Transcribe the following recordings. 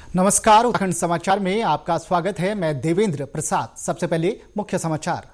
नमस्कार, उत्तराखंड समाचार में आपका स्वागत है। मैं देवेंद्र प्रसाद। सबसे पहले मुख्य समाचार।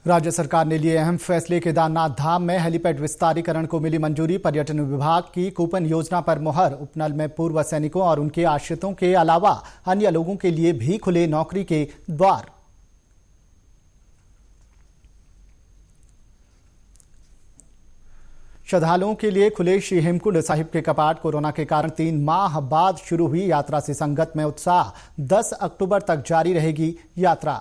राज्य सरकार ने लिए अहम फैसले। केदारनाथ धाम में हेलीपैड विस्तारीकरण को मिली मंजूरी। पर्यटन विभाग की कूपन योजना पर मुहर। उपनल में पूर्व सैनिकों और उनके आश्रितों के अलावा अन्य लोगों के लिए भी खुले नौकरी के द्वार। श्रद्धालुओं के लिए खुले श्री हेमकुंड साहिब के कपाट। कोरोना के कारण 3 माह बाद शुरू हुई यात्रा से संगत में उत्साह। 10 अक्टूबर तक जारी रहेगी यात्रा।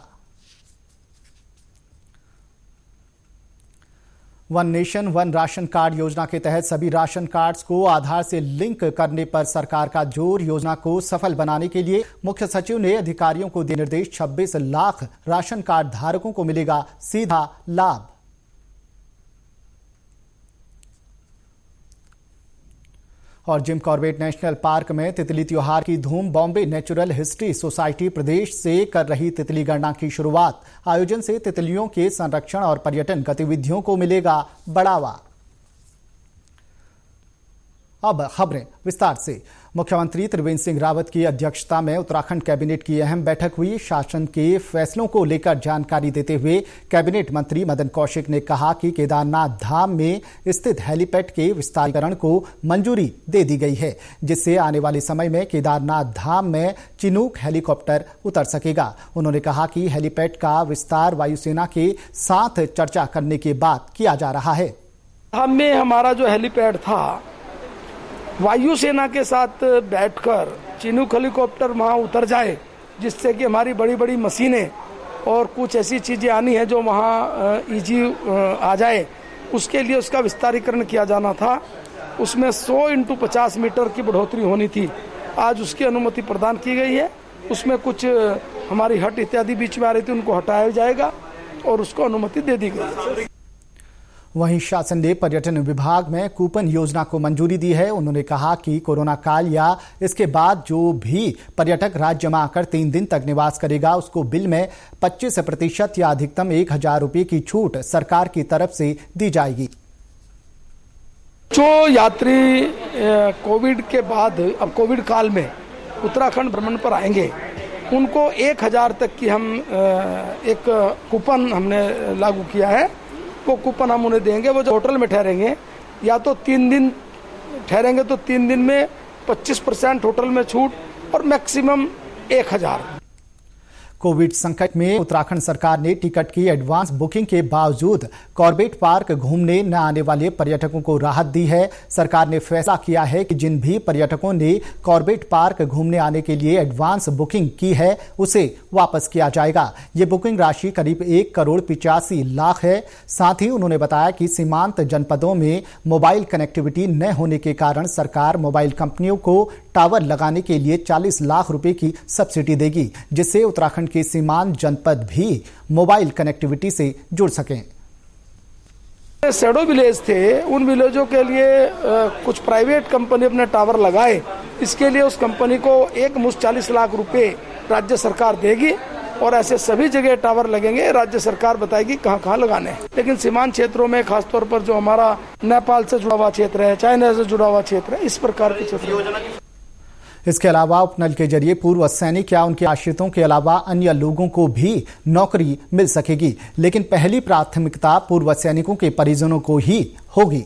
One nation one ration card योजना के तहत सभी राशन कार्ड्स को आधार से लिंक करने पर सरकार का जोर। योजना को सफल बनाने के लिए मुख्य सचिव ने अधिकारियों को दिए निर्देश। 26 लाख राशन कार्ड धारकों को मिलेगा सीधा लाभ। और जिम कॉर्बेट नेशनल पार्क में तितली त्योहार की धूम। बॉम्बे नेचुरल हिस्ट्री सोसाइटी प्रदेश से कर रही तितली गणना की शुरुआत। आयोजन से तितलियों के संरक्षण और पर्यटन गतिविधियों को मिलेगा बढ़ावा। अब खबरें विस्तार से। मुख्यमंत्री त्रिवेंद्र सिंह रावत की अध्यक्षता में उत्तराखंड कैबिनेट की अहम बैठक हुई। शासन के फैसलों को लेकर जानकारी देते हुए कैबिनेट मंत्री मदन कौशिक ने कहा कि केदारनाथ धाम में स्थित हेलीपैड के विस्तारीकरण को मंजूरी दे दी गई है, जिससे आने वाले समय में केदारनाथ धाम में चिनूक हेलीकॉप्टर उतर सकेगा। उन्होंने कहा कि हेलीपैड का विस्तार वायुसेना के साथ चर्चा करने के बाद किया जा रहा है। धाम में हमारा जो हेलीपैड था, वायुसेना के साथ बैठकर चिनूक हेलीकॉप्टर वहाँ उतर जाए, जिससे कि हमारी बड़ी बड़ी मशीनें और कुछ ऐसी चीज़ें आनी है जो वहाँ इजी आ जाए, उसके लिए उसका विस्तारीकरण किया जाना था। उसमें 100 × 50 मीटर की बढ़ोतरी होनी थी। आज उसकी अनुमति प्रदान की गई है। उसमें कुछ हमारी हट इत्यादि बीच में आ रही थी, उनको हटाया जाएगा और उसको अनुमति दे दी गई है। वहीं शासन ने पर्यटन विभाग में कूपन योजना को मंजूरी दी है। उन्होंने कहा कि कोरोना काल या इसके बाद जो भी पर्यटक राज्य में आकर 3 दिन तक निवास करेगा, उसको बिल में 25% या अधिकतम 1,000 रुपये की छूट सरकार की तरफ से दी जाएगी। जो यात्री कोविड के बाद, अब कोविड काल में उत्तराखंड भ्रमण पर आएंगे, उनको 1,000 तक की हम एक कूपन हमने लागू किया है। वो कूपन हम उन्हें देंगे। वो जो होटल में ठहरेंगे, या तो 3 दिन ठहरेंगे तो 3 दिन में 25% होटल में छूट और मैक्सिमम 1,000। कोविड संकट में उत्तराखंड सरकार ने टिकट की एडवांस बुकिंग के बावजूद कॉर्बेट पार्क घूमने न आने वाले पर्यटकों को राहत दी है। सरकार ने फैसला किया है कि जिन भी पर्यटकों ने कॉर्बेट पार्क घूमने आने के लिए एडवांस बुकिंग की है, उसे वापस किया जाएगा। ये बुकिंग राशि करीब 1,85 लाख है। साथ ही उन्होंने बताया कि सीमांत जनपदों में मोबाइल कनेक्टिविटी न होने के कारण सरकार मोबाइल कंपनियों को टावर लगाने के लिए 40 लाख रुपए की सब्सिडी देगी, जिससे उत्तराखंड के सीमांत जनपद भी मोबाइल कनेक्टिविटी से जुड़ सकें। शैडो विलेज थे, उन विलेजों के लिए कुछ प्राइवेट कंपनी अपने टावर लगाए। इसके लिए उस कंपनी को एक मुश्त 40 लाख रुपए राज्य सरकार देगी और ऐसे सभी जगह टावर लगेंगे। राज्य सरकार बताएगी कहाँ लगाने हैं। लेकिन सीमांत क्षेत्रों में, खासतौर पर जो हमारा नेपाल से जुड़ा हुआ क्षेत्र है, चाइना से जुड़ा हुआ क्षेत्र है, इस प्रकार के क्षेत्र। इसके अलावा उपनल के जरिए पूर्व सैनिक या उनके आश्रितों के अलावा अन्य लोगों को भी नौकरी मिल सकेगी, लेकिन पहली प्राथमिकता पूर्व सैनिकों के परिजनों को ही होगी।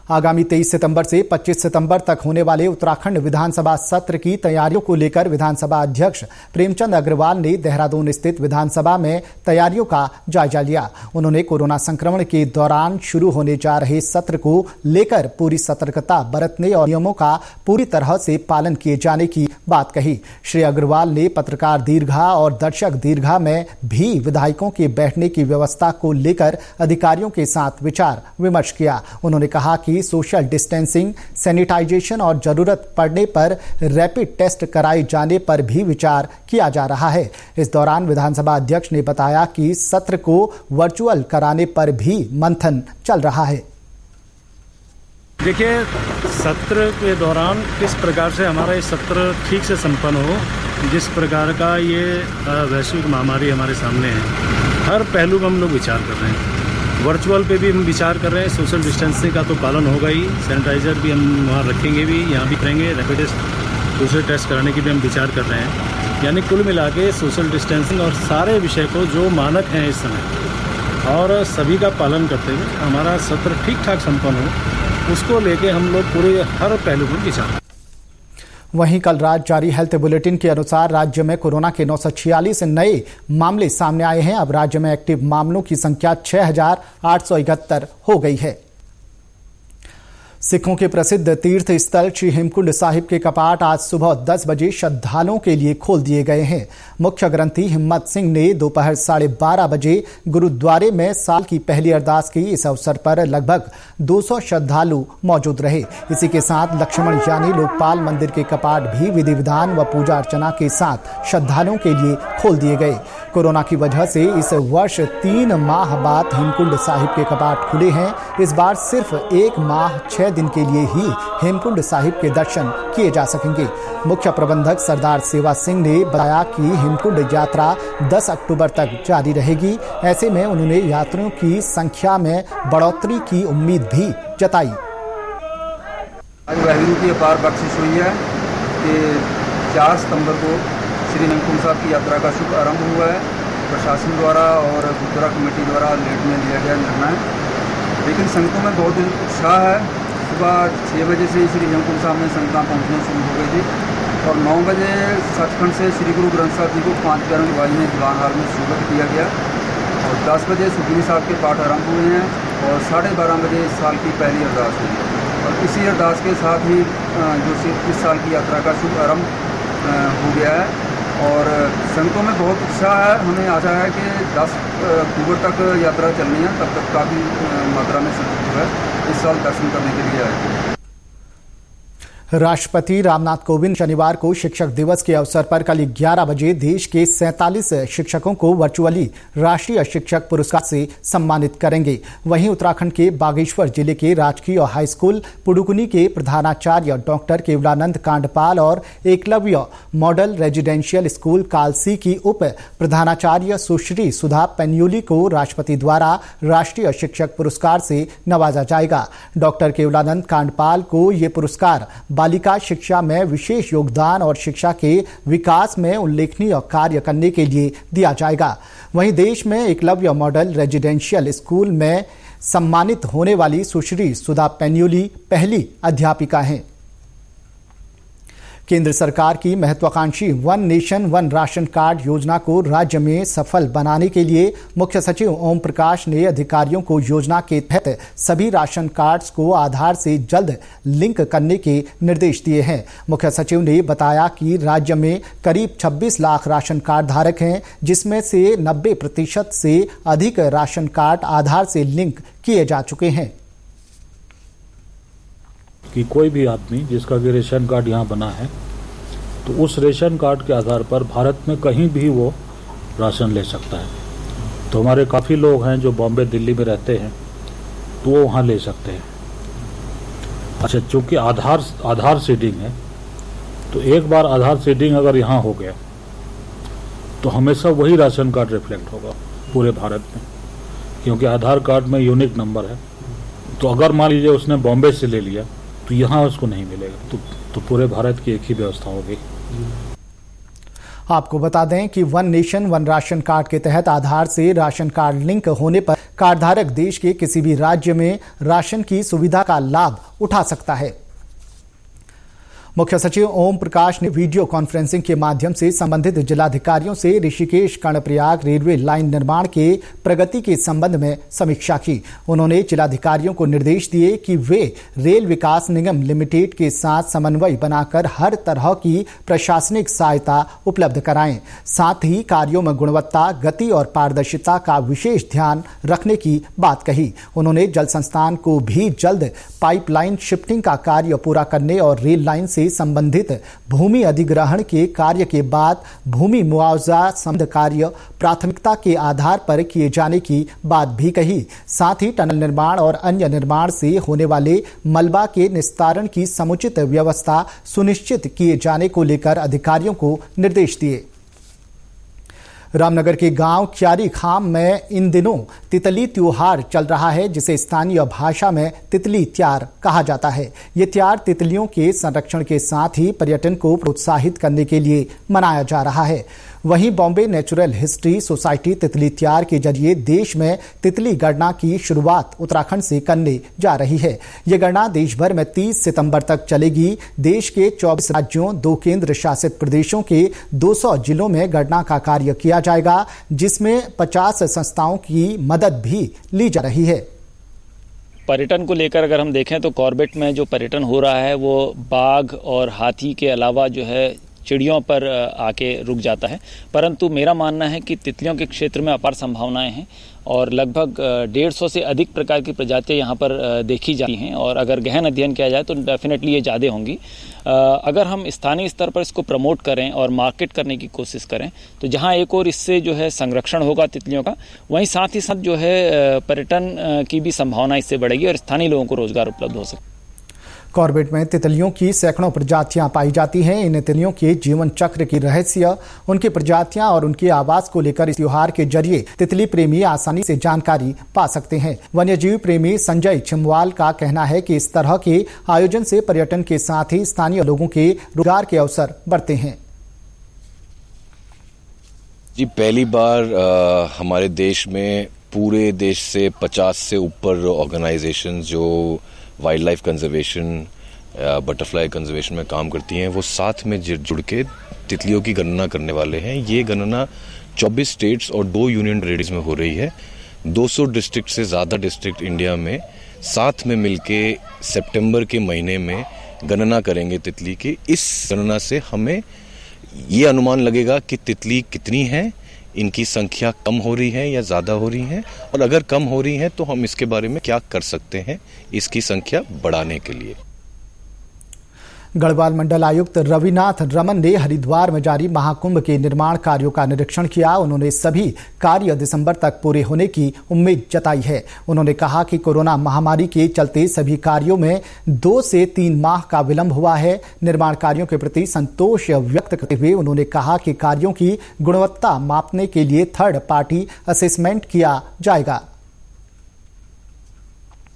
आगामी 23 सितंबर से 25 सितंबर तक होने वाले उत्तराखंड विधानसभा सत्र की तैयारियों को लेकर विधानसभा अध्यक्ष प्रेमचंद अग्रवाल ने देहरादून स्थित विधानसभा में तैयारियों का जायजा लिया। उन्होंने कोरोना संक्रमण के दौरान शुरू होने जा रहे सत्र को लेकर पूरी सतर्कता बरतने और नियमों का पूरी तरह से पालन किए जाने की बात कही। श्री अग्रवाल ने पत्रकार दीर्घा और दर्शक दीर्घा में भी विधायकों के बैठने की व्यवस्था को लेकर अधिकारियों के साथ विचार विमर्श किया। उन्होंने कहा कि सोशल डिस्टेंसिंग, सैनिटाइजेशन और जरूरत पड़ने पर रैपिड टेस्ट कराए जाने पर भी विचार किया जा रहा है। इस दौरान विधानसभा अध्यक्ष ने बताया कि सत्र को वर्चुअल कराने पर भी मंथन चल रहा है। देखिए, सत्र के दौरान किस प्रकार से हमारा ये सत्र ठीक से संपन्न हो, जिस प्रकार का ये वैश्विक महामारी हमारे सामने है, हर पहलू में हम लोग विचार कर रहे हैं। वर्चुअल पे भी हम विचार कर रहे हैं। सोशल डिस्टेंसिंग का तो पालन होगा ही, सैनिटाइज़र भी हम वहाँ रखेंगे भी, यहाँ भी करेंगे, रैपिड टेस्ट दूसरे टेस्ट कराने की भी हम विचार कर रहे हैं। यानी कुल मिला के सोशल डिस्टेंसिंग और सारे विषय को जो मानक हैं इस समय और सभी का पालन करते हुए हमारा सत्र ठीक ठाक संपन्न हो, उसको लेके हम लोग पूरे हर पहलू पर विचार। वहीं कल रात जारी हेल्थ बुलेटिन के अनुसार राज्य में कोरोना के 946 नए मामले सामने आए हैं। अब राज्य में एक्टिव मामलों की संख्या 6,871 हो गई है। सिखों के प्रसिद्ध तीर्थ स्थल श्री हेमकुंड साहिब के कपाट आज सुबह 10 बजे श्रद्धालुओं के लिए खोल दिए गए हैं। मुख्य ग्रंथी हिम्मत सिंह ने दोपहर 12:30 बजे गुरुद्वारे में साल की पहली अरदास की। इस अवसर पर लगभग 200 श्रद्धालु मौजूद रहे। इसी के साथ लक्ष्मण यानी लोकपाल मंदिर के कपाट भी विधि विधान व पूजा अर्चना के साथ श्रद्धालुओं के लिए खोल दिए गए। कोरोना की वजह से इस वर्ष 3 माह बाद हेमकुंड साहिब के कपाट खुले हैं। इस बार सिर्फ 1 माह 6 दिन के लिए ही हेमकुंड साहिब के दर्शन किए जा सकेंगे। मुख्य प्रबंधक सरदार सेवा सिंह ने बताया कि हेमकुंड यात्रा 10 अक्टूबर तक जारी रहेगी। ऐसे में उन्होंने यात्रियों की संख्या में बढ़ोतरी की उम्मीद भी जताई। आज वाहिगुरु की अपार बख्शिश हुई है कि 4 सितंबर को श्री हेमकुंड साहिब की यात्रा का शुभ आरंभ हुआ है। प्रशासन द्वारा और गुरुद्वारा कमेटी द्वारा लेट में लिया गया निर्णय, लेकिन संगतों में बहुत उत्साह है। सुबह 6 बजे से श्री हेमकुंड साहिब में संगतां पहुँचना शुरू हो गई थी और 9 बजे सचखंड से श्री गुरु ग्रंथ साहिब जी को 5 प्यारों की वाणी में दीवान हाल में स्वागत किया गया और 10 बजे सुखमनी साहिब के पाठ आरंभ हुए हैं और 12:30 बजे साल की पहली अरदास हुई और इसी अरदास के साथ ही जो इस साल की यात्रा का शुभ आरंभ हो गया है और संगतों में बहुत उत्साह है। हमें आशा है कि 10 अक्टूबर तक यात्रा चलनी है, तब तक काफ़ी मात्रा में संगत जो है इस साल दर्शन करने के लिए आए। राष्ट्रपति रामनाथ कोविंद शनिवार को शिक्षक दिवस के अवसर पर कल 11 बजे देश के 47 शिक्षकों को वर्चुअली राष्ट्रीय शिक्षक पुरस्कार से सम्मानित करेंगे। वहीं उत्तराखंड के बागेश्वर जिले के राजकीय हाई स्कूल पुडुकुनी के प्रधानाचार्य डॉक्टर केवलानंद कांडपाल और Eklavya model residential school Kalsi की उप प्रधानाचार्य सुश्री सुधा पेन्यूली को राष्ट्रपति द्वारा राष्ट्रीय शिक्षक पुरस्कार से नवाजा जाएगा। डॉक्टर केवलानंद कांडपाल को ये पुरस्कार बालिका शिक्षा में विशेष योगदान और शिक्षा के विकास में उल्लेखनीय कार्य करने के लिए दिया जाएगा। वहीं देश में एकलव्य मॉडल रेजिडेंशियल स्कूल में सम्मानित होने वाली सुश्री सुधा पेन्यूली पहली अध्यापिका हैं। केंद्र सरकार की महत्वाकांक्षी one nation one ration card योजना को राज्य में सफल बनाने के लिए मुख्य सचिव ओम प्रकाश ने अधिकारियों को योजना के तहत सभी राशन कार्ड्स को आधार से जल्द लिंक करने के निर्देश दिए हैं। मुख्य सचिव ने बताया कि राज्य में करीब 26 लाख राशन कार्ड धारक हैं, जिसमें से 90% से अधिक राशन कार्ड आधार से लिंक किए जा चुके हैं। कि कोई भी आदमी जिसका कि रेशन कार्ड यहाँ बना है तो उस रेशन कार्ड के आधार पर भारत में कहीं भी वो राशन ले सकता है। तो हमारे काफ़ी लोग हैं जो बॉम्बे दिल्ली में रहते हैं तो वो वहाँ ले सकते हैं। अच्छा, चूँकि आधार सीडिंग है तो एक बार आधार सीडिंग अगर यहाँ हो गया तो हमेशा वही राशन कार्ड रिफ्लेक्ट होगा पूरे भारत में, क्योंकि आधार कार्ड में यूनिक नंबर है। तो अगर मान लीजिए उसने बॉम्बे से ले लिया तो यहाँ उसको नहीं मिलेगा, तो पूरे भारत की एक ही व्यवस्था होगी। आपको बता दें कि one nation one ration card के तहत आधार से राशन कार्ड लिंक होने पर कार्डधारक देश के किसी भी राज्य में राशन की सुविधा का लाभ उठा सकता है। मुख्य सचिव ओम प्रकाश ने वीडियो कॉन्फ्रेंसिंग के माध्यम से संबंधित जिलाधिकारियों से ऋषिकेश कर्णप्रयाग रेलवे लाइन निर्माण के प्रगति के संबंध में समीक्षा की। उन्होंने जिलाधिकारियों को निर्देश दिए कि वे रेल विकास निगम लिमिटेड के साथ समन्वय बनाकर हर तरह की प्रशासनिक सहायता उपलब्ध कराएं। साथ ही कार्यों में गुणवत्ता, गति और पारदर्शिता का विशेष ध्यान रखने की बात कही। उन्होंने जल संस्थान को भी जल्द पाइपलाइन शिफ्टिंग का कार्य पूरा करने और रेल लाइन से संबंधित भूमि अधिग्रहण के कार्य के बाद भूमि मुआवजा संबंध कार्य प्राथमिकता के आधार पर किए जाने की बात भी कही। साथ ही टनल निर्माण और अन्य निर्माण से होने वाले मलबा के निस्तारण की समुचित व्यवस्था सुनिश्चित किए जाने को लेकर अधिकारियों को निर्देश दिए। रामनगर के गांव क्यारी खाम में इन दिनों तितली त्योहार चल रहा है, जिसे स्थानीय भाषा में तितली त्यार कहा जाता है। ये त्यार तितलियों के संरक्षण के साथ ही पर्यटन को प्रोत्साहित करने के लिए मनाया जा रहा है। वहीं बॉम्बे नेचुरल हिस्ट्री सोसाइटी तितली त्यार के जरिए देश में तितली गणना की शुरुआत उत्तराखंड से करने जा रही है। ये गणना देश भर में 30 सितंबर तक चलेगी। देश के 24 राज्यों, 2 केंद्र शासित प्रदेशों के 200 जिलों में गणना का कार्य किया जाएगा, जिसमें 50 संस्थाओं की मदद भी ली जा रही है। पर्यटन को लेकर अगर हम देखें तो कॉर्बेट में जो पर्यटन हो रहा है वो बाघ और हाथी के अलावा जो है चिड़ियों पर आके रुक जाता है, परंतु मेरा मानना है कि तितलियों के क्षेत्र में अपार संभावनाएं हैं और लगभग 150 से अधिक प्रकार की प्रजातियां यहाँ पर देखी जाती हैं और अगर गहन अध्ययन किया जाए तो डेफिनेटली ये ज़्यादा होंगी। अगर हम स्थानीय स्तर पर इसको प्रमोट करें और मार्केट करने की कोशिश करें तो जहाँ एक और इससे जो है संरक्षण होगा तितलियों का, वहीं साथ ही साथ जो है पर्यटन की भी संभावना इससे बढ़ेगी और स्थानीय लोगों को रोजगार उपलब्ध हो सके। कॉर्बेट में तितलियों की सैकड़ों प्रजातियां पाई जाती हैं। इन तितलियों के जीवन चक्र की रहस्य, उनकी प्रजातियां और उनके आवास को लेकर इस त्योहार के जरिए तितली प्रेमी आसानी से जानकारी पा सकते हैं। वन्यजीव प्रेमी संजय छिमवाल का कहना है कि इस तरह के आयोजन से पर्यटन के साथ ही स्थानीय लोगों के रोजगार के अवसर बढ़ते हैं। जी, पहली बार हमारे देश में पूरे देश से 50 से ऊपर ऑर्गेनाइजेशंस जो wild life conservation, butterfly conservation में काम करती हैं, वो साथ में जुड़ के तितलियों की गणना करने वाले हैं। ये गणना 24 स्टेट्स और 2 यूनियन टेरिटरीज में हो रही है। 200 डिस्ट्रिक्ट से ज़्यादा डिस्ट्रिक्ट इंडिया में साथ में मिलके सितंबर के महीने में गणना करेंगे तितली की। इस गणना से हमें ये अनुमान लगेगा कि तितली कितनी है, इनकी संख्या कम हो रही है या ज़्यादा हो रही है, और अगर कम हो रही है तो हम इसके बारे में क्या कर सकते हैं इसकी संख्या बढ़ाने के लिए। गढ़वाल मंडल आयुक्त रविनाथ रमन ने हरिद्वार में जारी महाकुंभ के निर्माण कार्यों का निरीक्षण किया। उन्होंने सभी कार्य दिसंबर तक पूरे होने की उम्मीद जताई है। उन्होंने कहा कि कोरोना महामारी के चलते सभी कार्यों में 2 से 3 माह का विलंब हुआ है। निर्माण कार्यों के प्रति संतोष व्यक्त करते हुए उन्होंने कहा कि कार्यों की गुणवत्ता मापने के लिए थर्ड पार्टी असेसमेंट किया जाएगा।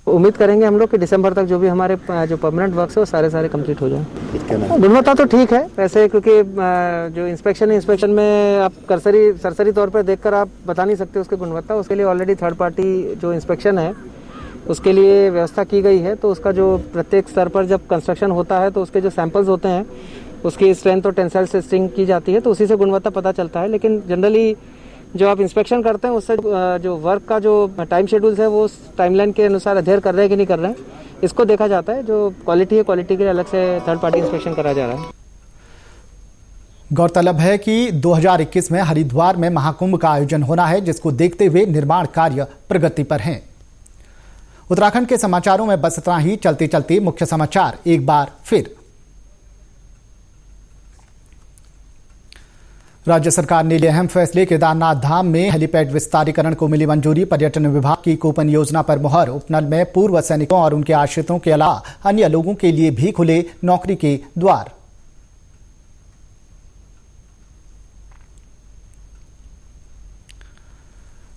उम्मीद करेंगे हम लोग कि दिसंबर तक जो भी हमारे जो परमानेंट वर्क्स है वो सारे कंप्लीट हो जाए। गुणवत्ता तो ठीक है वैसे, क्योंकि जो इंस्पेक्शन है, इंस्पेक्शन में आप सरसरी तौर पर देखकर आप बता नहीं सकते उसकी गुणवत्ता। उसके लिए ऑलरेडी थर्ड पार्टी जो इंस्पेक्शन है उसके लिए व्यवस्था की गई है। तो उसका जो प्रत्येक स्तर पर जब कंस्ट्रक्शन होता है तो उसके जो सैंपल्स होते हैं उसकी स्ट्रेंथ और टेंसाइल टेस्टिंग की जाती है, तो उसी से गुणवत्ता पता चलता है। लेकिन जनरली जो आप इंस्पेक्शन करते हैं उससे जो वर्क का जो टाइम शेड्यूल्स है वो टाइमलाइन के अनुसार अध्ययन कर रहे हैं कि नहीं कर रहे हैं, इसको देखा जाता है। जो क्वालिटी है, क्वालिटी के लिए अलग से थर्ड पार्टी इंस्पेक्शन करा जा रहा है। गौरतलब है कि 2021 में हरिद्वार में महाकुंभ का आयोजन होना है, जिसको देखते हुए निर्माण कार्य प्रगति पर हैं। उत्तराखंड के समाचारों में बस इतना ही। चलते चलते मुख्य समाचार एक बार फिर। राज्य सरकार ने लिए अहम फैसले। केदारनाथ धाम में हेलीपैड विस्तारीकरण को मिली मंजूरी। पर्यटन विभाग की कूपन योजना पर मुहर। उपनल में पूर्व सैनिकों और उनके आश्रितों के अलावा अन्य लोगों के लिए भी खुले नौकरी के द्वार।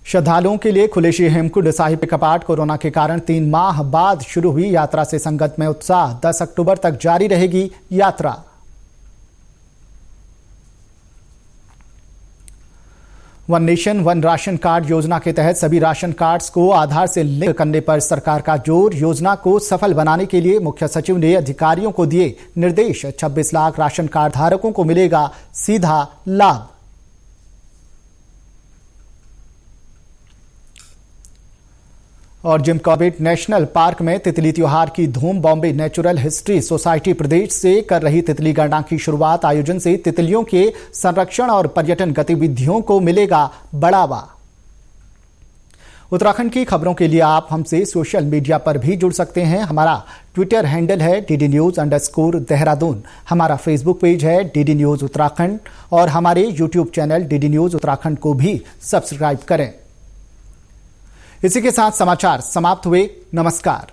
श्रद्धालुओं के लिए खुले श्री हेमकुंड साहिब के कपाट। कोरोना के कारण 3 माह बाद शुरू हुई यात्रा से संगत में उत्साह। 10 अक्टूबर तक जारी रहेगी यात्रा। One nation one ration card योजना के तहत सभी राशन कार्ड्स को आधार से लिंक करने पर सरकार का जोर। योजना को सफल बनाने के लिए मुख्य सचिव ने अधिकारियों को दिए निर्देश। 26 लाख राशन कार्ड धारकों को मिलेगा सीधा लाभ। और जिम कॉर्बेट नेशनल पार्क में तितली त्योहार की धूम। बॉम्बे नेचुरल हिस्ट्री सोसाइटी प्रदेश से कर रही तितली गणना की शुरुआत। आयोजन से तितलियों के संरक्षण और पर्यटन गतिविधियों को मिलेगा बढ़ावा। उत्तराखंड की खबरों के लिए आप हमसे सोशल मीडिया पर भी जुड़ सकते हैं। हमारा ट्विटर हैंडल है DDNews_देहरादून। हमारा फेसबुक पेज है DD न्यूज उत्तराखंड और हमारे YouTube channel DD news Uttarakhand को भी सब्सक्राइब करें। इसी के साथ समाचार समाप्त हुए। नमस्कार।